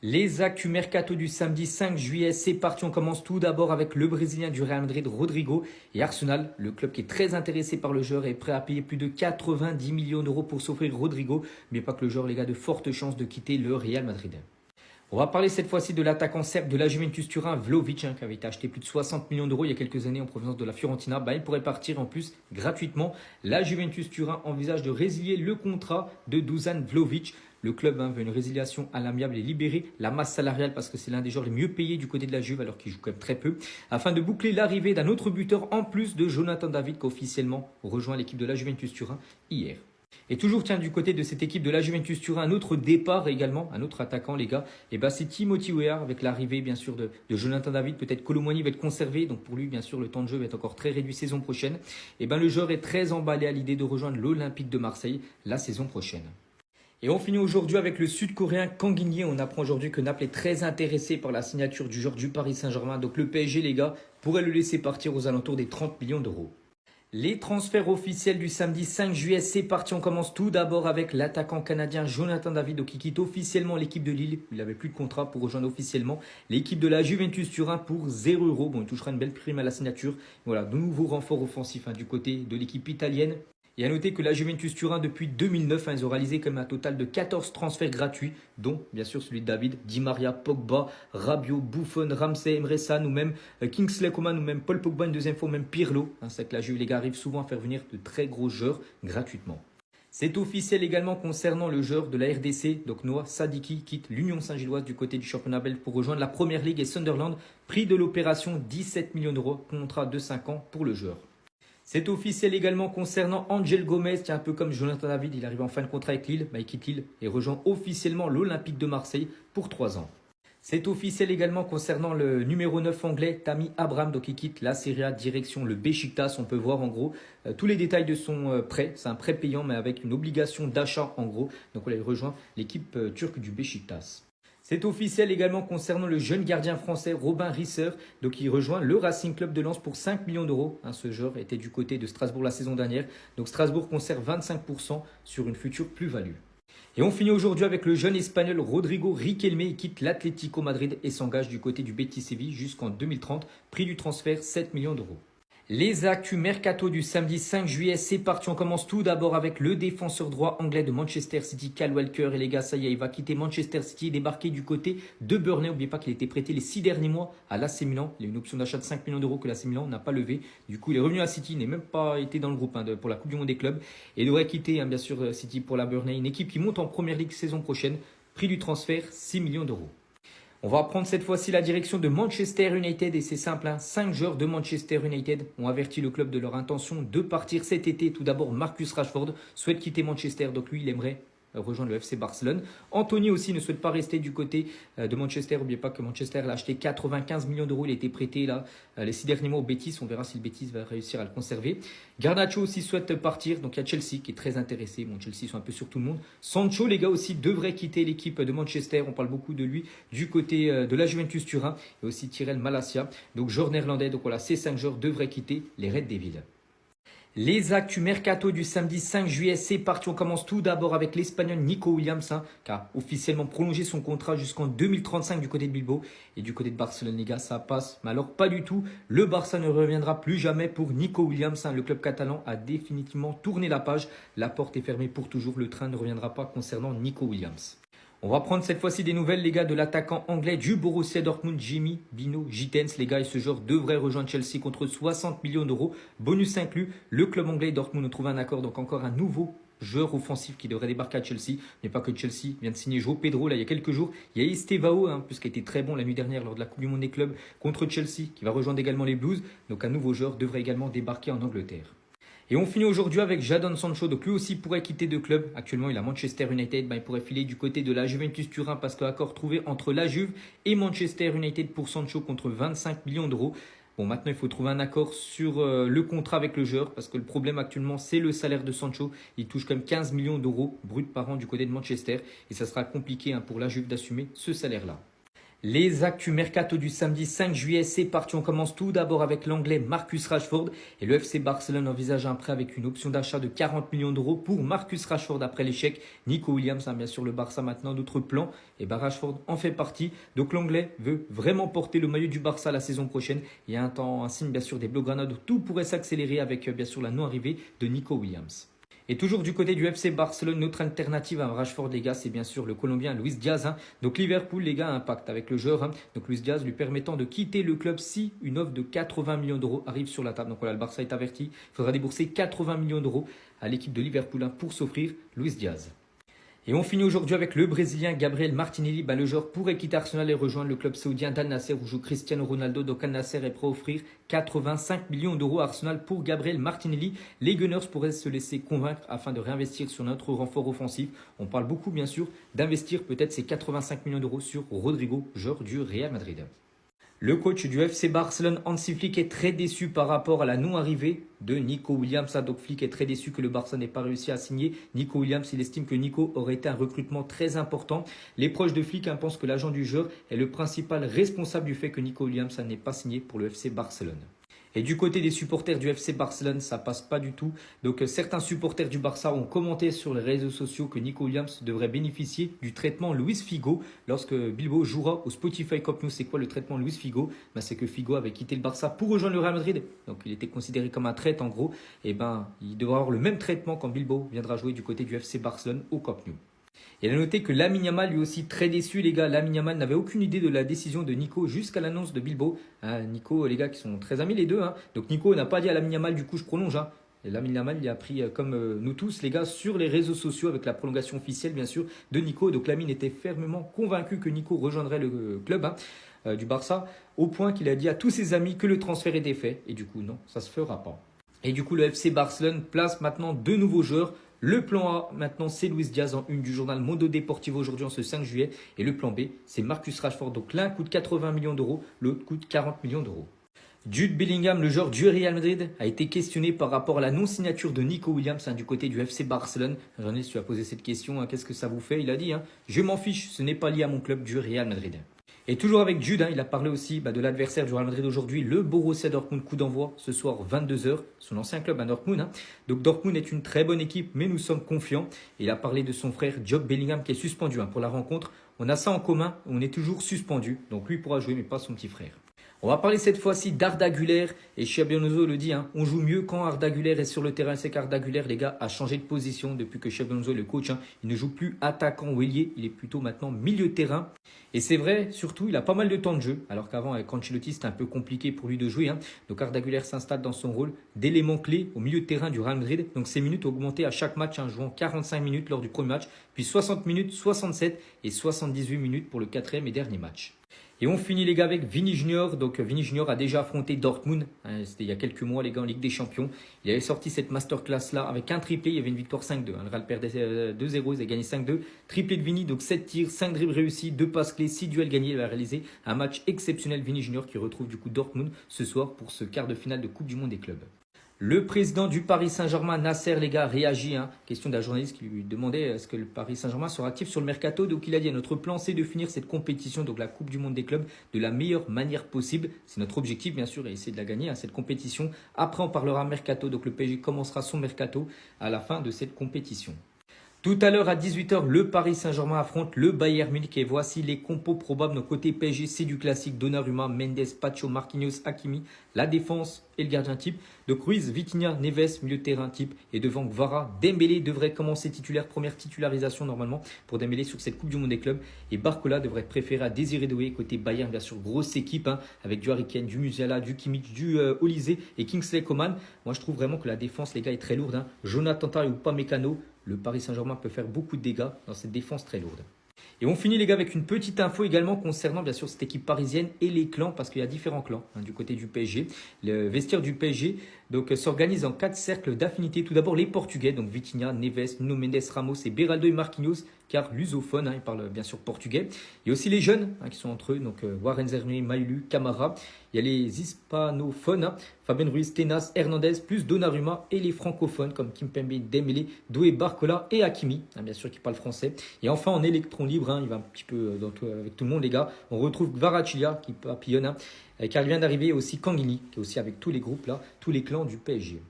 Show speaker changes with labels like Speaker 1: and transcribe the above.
Speaker 1: Les actus mercato du samedi 5 juillet, c'est parti. On commence tout d'abord avec le Brésilien du Real Madrid, Rodrigo, et Arsenal. Le club qui est très intéressé par le joueur est prêt à payer plus de 90 millions d'euros pour s'offrir Rodrigo. Mais pas que le joueur, les gars, de fortes chances de quitter le Real Madrid. On va parler cette fois-ci de l'attaquant serbe de la Juventus Turin, Vlahovic, qui avait été acheté plus de 60 millions d'euros il y a quelques années en provenance de la Fiorentina. Il pourrait partir en plus gratuitement. La Juventus Turin envisage de résilier le contrat de Dusan Vlahovic. Le club veut une résiliation à l'amiable et libérer la masse salariale parce que c'est l'un des joueurs les mieux payés du côté de la Juve alors qu'il joue quand même très peu. Afin de boucler l'arrivée d'un autre buteur en plus de Jonathan David qui a officiellement rejoint l'équipe de la Juventus Turin hier. Et toujours du côté de cette équipe de la Juventus Turin, un autre départ également, un autre attaquant les gars, c'est Timothy Weah avec l'arrivée bien sûr de Jonathan David. Peut-être Kolo Muani va être conservé, donc pour lui bien sûr le temps de jeu va être encore très réduit saison prochaine. Le joueur est très emballé à l'idée de rejoindre l'Olympique de Marseille la saison prochaine. Et on finit aujourd'hui avec le Sud-Coréen Kang In-hye. On apprend aujourd'hui que Naples est très intéressé par la signature du joueur du Paris Saint-Germain. Donc le PSG les gars pourrait le laisser partir aux alentours des 30 millions d'euros. Les transferts officiels du samedi 5 juillet, c'est parti. On commence tout d'abord avec l'attaquant canadien Jonathan David qui quitte officiellement l'équipe de Lille. Il n'avait plus de contrat pour rejoindre officiellement l'équipe de la Juventus Turin pour 0 €. Il touchera une belle prime à la signature. Voilà, de nouveaux renforts offensifs du côté de l'équipe italienne. Et à noter que la Juventus Turin, depuis 2009, ils ont réalisé quand même un total de 14 transferts gratuits, dont bien sûr celui de David, Di Maria, Pogba, Rabiot, Buffon, Ramsey, Emre Can, ou même Kingsley Coman, ou même Paul Pogba une deuxième fois, ou même Pirlo. C'est que la Juve, les gars, arrive souvent à faire venir de très gros joueurs gratuitement. C'est officiel également concernant le joueur de la RDC, donc Noah Sadiki quitte l'Union Saint-Gilloise du côté du championnat belge pour rejoindre la Première Ligue et Sunderland. Prix de l'opération 17 millions d'euros, contrat de 5 ans pour le joueur. C'est officiel également concernant Angel Gomez, qui est un peu comme Jonathan David, il arrive en fin de contrat avec Lille, il quitte Lille et rejoint officiellement l'Olympique de Marseille pour 3 ans. C'est officiel également concernant le numéro 9 anglais, Tammy Abraham, donc il quitte la Serie A direction le Beşiktaş. On peut voir en gros tous les détails de son prêt. C'est un prêt payant mais avec une obligation d'achat en gros. Donc il rejoint l'équipe turque du Beşiktaş. C'est officiel également concernant le jeune gardien français Robin Risser, donc il rejoint le Racing Club de Lens pour 5 millions d'euros. Ce joueur était du côté de Strasbourg la saison dernière, donc Strasbourg conserve 25% sur une future plus-value. Et on finit aujourd'hui avec le jeune espagnol Rodrigo Riquelme. Il quitte l'Atlético Madrid et s'engage du côté du Betis Séville jusqu'en 2030. Prix du transfert 7 millions d'euros. Les actus mercato du samedi 5 juillet, c'est parti. On commence tout d'abord avec le défenseur droit anglais de Manchester City, Kyle Walker. Et les gars, ça y est, il va quitter Manchester City et débarquer du côté de Burnley. N'oubliez pas qu'il a été prêté les 6 derniers mois à l'AC Milan. Il a une option d'achat de 5 millions d'euros que l'AC Milan n'a pas levé. Du coup, il est revenu à City, il n'est même pas été dans le groupe pour la Coupe du Monde des clubs. Et il devrait quitter bien sûr City pour la Burnley, une équipe qui monte en Première Ligue saison prochaine. Prix du transfert, 6 millions d'euros. On va prendre cette fois-ci la direction de Manchester United et c'est simple, 5 joueurs de Manchester United ont averti le club de leur intention de partir cet été. Tout d'abord, Marcus Rashford souhaite quitter Manchester, donc lui il aimerait rejoindre le FC Barcelone. Anthony aussi ne souhaite pas rester du côté de Manchester. N'oubliez pas que Manchester l'a acheté 95 millions d'euros. Il a été prêté là les 6 derniers mois au Betis. On verra si le Betis va réussir à le conserver. Garnacho aussi souhaite partir. Donc il y a Chelsea qui est très intéressé. Chelsea sont un peu sur tout le monde. Sancho, les gars, aussi devrait quitter l'équipe de Manchester. On parle beaucoup de lui du côté de la Juventus Turin. Et aussi Tyrell Malacia. Donc joueur néerlandais. Donc voilà, ces 5 joueurs devraient quitter les Red Devils. Les actus mercato du samedi 5 juillet, c'est parti. On commence tout d'abord avec l'Espagnol Nico Williams, qui a officiellement prolongé son contrat jusqu'en 2035 du côté de Bilbao. Et du côté de Barcelone, les gars, ça passe. Mais alors, pas du tout. Le Barça ne reviendra plus jamais pour Nico Williams. Le club catalan a définitivement tourné la page. La porte est fermée pour toujours. Le train ne reviendra pas concernant Nico Williams. On va prendre cette fois-ci des nouvelles, les gars, de l'attaquant anglais du Borussia Dortmund, Jimmy Bino Gittens. Les gars, et ce joueur devrait rejoindre Chelsea contre 60 millions d'euros. Bonus inclus, le club anglais Dortmund a trouvé un accord. Donc encore un nouveau joueur offensif qui devrait débarquer à Chelsea. Mais pas que Chelsea vient de signer João Pedro là, il y a quelques jours. Il y a Estevao, puisqu'il a été très bon la nuit dernière lors de la Coupe du Monde des clubs contre Chelsea, qui va rejoindre également les Blues. Donc un nouveau joueur devrait également débarquer en Angleterre. Et on finit aujourd'hui avec Jadon Sancho. Donc lui aussi pourrait quitter de club. Actuellement, il a Manchester United. Il pourrait filer du côté de la Juventus Turin parce qu'accord trouvé entre la Juve et Manchester United pour Sancho contre 25 millions d'euros. Bon, maintenant, il faut trouver un accord sur le contrat avec le joueur parce que le problème actuellement, c'est le salaire de Sancho. Il touche quand même 15 millions d'euros brut par an du côté de Manchester et ça sera compliqué pour la Juve d'assumer ce salaire-là. Les actus mercato du samedi 5 juillet, c'est parti. On commence tout d'abord avec l'anglais Marcus Rashford. Et le FC Barcelone envisage un prêt avec une option d'achat de 40 millions d'euros pour Marcus Rashford après l'échec. Nico Williams, bien sûr, le Barça maintenant, d'autres plans. Et Rashford en fait partie. Donc l'anglais veut vraiment porter le maillot du Barça la saison prochaine. Il y a un signe, bien sûr, des Blaugrana. Tout pourrait s'accélérer avec, bien sûr, la non-arrivée de Nico Williams. Et toujours du côté du FC Barcelone, notre alternative à Rashford, les gars, c'est bien sûr le Colombien Luis Diaz. Donc Liverpool, les gars, impacte avec le joueur. Donc Luis Diaz lui permettant de quitter le club si une offre de 80 millions d'euros arrive sur la table. Donc voilà, le Barça est averti. Il faudra débourser 80 millions d'euros à l'équipe de Liverpool pour s'offrir Luis Diaz. Et on finit aujourd'hui avec le Brésilien Gabriel Martinelli. Le joueur pourrait quitter Arsenal et rejoindre le club saoudien d'Al Nasser où joue Cristiano Ronaldo. Donc Al Nasser est prêt à offrir 85 millions d'euros à Arsenal pour Gabriel Martinelli. Les Gunners pourraient se laisser convaincre afin de réinvestir sur notre renfort offensif. On parle beaucoup bien sûr d'investir peut-être ces 85 millions d'euros sur Rodrigo, joueur du Real Madrid. Le coach du FC Barcelone, Hansi Flick, est très déçu par rapport à la non-arrivée de Nico Williams. Donc Flick est très déçu que le Barça n'ait pas réussi à signer Nico Williams. Il estime que Nico aurait été un recrutement très important. Les proches de Flick pensent que l'agent du joueur est le principal responsable du fait que Nico Williams n'ait pas signé pour le FC Barcelone. Et du côté des supporters du FC Barcelone, ça passe pas du tout. Donc certains supporters du Barça ont commenté sur les réseaux sociaux que Nico Williams devrait bénéficier du traitement Luis Figo lorsque Bilbao jouera au Spotify Cup News. C'est quoi le traitement Luis Figo? C'est que Figo avait quitté le Barça pour rejoindre le Real Madrid. Donc il était considéré comme un traître en gros. Et il devra avoir le même traitement quand Bilbao viendra jouer du côté du FC Barcelone au Camp Nou. Et à noter que Lamine Yamal lui aussi très déçu les gars. Lamine Yamal n'avait aucune idée de la décision de Nico jusqu'à l'annonce de Bilbao. Nico, les gars qui sont très amis les deux. Donc Nico n'a pas dit à Lamine Yamal du coup je prolonge. Et Lamine Yamal il a appris comme nous tous les gars sur les réseaux sociaux avec la prolongation officielle bien sûr de Nico. Donc Lamine était fermement convaincu que Nico rejoindrait le club du Barça au point qu'il a dit à tous ses amis que le transfert était fait. Et du coup non, ça se fera pas. Et du coup le FC Barcelone place maintenant deux nouveaux joueurs. Le plan A, maintenant, c'est Luis Diaz en une du journal Mundo Deportivo aujourd'hui en ce 5 juillet. Et le plan B, c'est Marcus Rashford. Donc l'un coûte 80 millions d'euros, l'autre coûte 40 millions d'euros. Jude Bellingham, le joueur du Real Madrid, a été questionné par rapport à la non-signature de Nico Williams du côté du FC Barcelone. Un journaliste lui a posé cette question, qu'est-ce que ça vous fait? Il a dit, je m'en fiche, ce n'est pas lié à mon club du Real Madrid. Et toujours avec Jude, il a parlé aussi de l'adversaire du Real Madrid aujourd'hui, le Borussia Dortmund, coup d'envoi ce soir 22h, son ancien club à Dortmund. Donc Dortmund est une très bonne équipe, mais nous sommes confiants. Il a parlé de son frère Job Bellingham qui est suspendu pour la rencontre. On a ça en commun, on est toujours suspendu, donc lui pourra jouer mais pas son petit frère. On va parler cette fois-ci d'Arda Güler et Xabi Alonso le dit, on joue mieux quand Arda Güler est sur le terrain. C'est qu'Arda Güler, les gars, a changé de position depuis que Xabi Alonso est le coach. Il ne joue plus attaquant ou ailier, il est plutôt maintenant milieu de terrain. Et c'est vrai, surtout, il a pas mal de temps de jeu, alors qu'avant avec Ancelotti, c'était un peu compliqué pour lui de jouer. Donc Arda Güler s'installe dans son rôle d'élément clé au milieu de terrain du Real Madrid. Donc ses minutes ont augmenté à chaque match, jouant 45 minutes lors du premier match, puis 60 minutes, 67 et 78 minutes pour le quatrième et dernier match. Et on finit les gars avec Vini Junior. Donc Vini Junior a déjà affronté Dortmund. C'était il y a quelques mois les gars en Ligue des Champions. Il avait sorti cette masterclass là avec un triplé. Il y avait une victoire 5-2. Le Real perdait 2-0. Ils avaient gagné 5-2. Triplé de Vini. Donc 7 tirs, 5 dribbles réussis, 2 passes clés, 6 duels gagnés. Il a réalisé un match exceptionnel. Vini Junior qui retrouve du coup Dortmund ce soir pour ce quart de finale de Coupe du Monde des clubs. Le président du Paris Saint-Germain, Nasser, les gars, réagit. Question d'un journaliste qui lui demandait est-ce que le Paris Saint-Germain sera actif sur le mercato. Donc il a dit notre plan c'est de finir cette compétition, donc la Coupe du Monde des clubs, de la meilleure manière possible. C'est notre objectif bien sûr et essayer de la gagner, cette compétition. Après on parlera mercato, donc le PSG commencera son mercato à la fin de cette compétition. Tout à l'heure à 18h, le Paris Saint-Germain affronte le Bayern Munich et voici les compos probables. Nos côtés PSG, c'est du classique Donnarumma, Mendes, Pacho, Marquinhos, Hakimi, la défense et le gardien type. Donc Ruiz, Vitinha, Neves, milieu de terrain type et devant Gvara, Dembélé devrait commencer titulaire, première titularisation normalement pour Dembélé sur cette Coupe du Monde des clubs et Barcola devrait être préféré à Désiré Doué côté Bayern, bien sûr grosse équipe avec du Harry Kane, du Musiala, du Kimmich, du Olysée et Kingsley Coman. Moi je trouve vraiment que la défense les gars est très lourde. Jonathan Tah ou Upamecano, le Paris Saint-Germain peut faire beaucoup de dégâts dans cette défense très lourde. Et on finit les gars avec une petite info également concernant bien sûr cette équipe parisienne et les clans parce qu'il y a différents clans du côté du PSG. Le vestiaire du PSG Donc, s'organisent en 4 cercles d'affinité. Tout d'abord, les Portugais, donc Vitinha, Neves, Nuno Mendes, Ramos et Beraldo et Marquinhos, car lusophone, ils parlent bien sûr portugais. Il y a aussi les jeunes qui sont entre eux, donc Warren Zerme, Maïlu, Camara. Il y a les hispanophones, Fabien Ruiz, Tenas, Hernandez, plus Donnarumma, et les francophones comme Kimpembe, Dembélé, Doué, Barcola et Hakimi, bien sûr qui parlent français. Et enfin en électron libre, il va un petit peu avec tout le monde les gars, on retrouve Kvaratskhelia qui papillonne, car il vient d'arriver aussi Kanguini, qui est aussi avec tous les groupes là, tous les clans du PSG.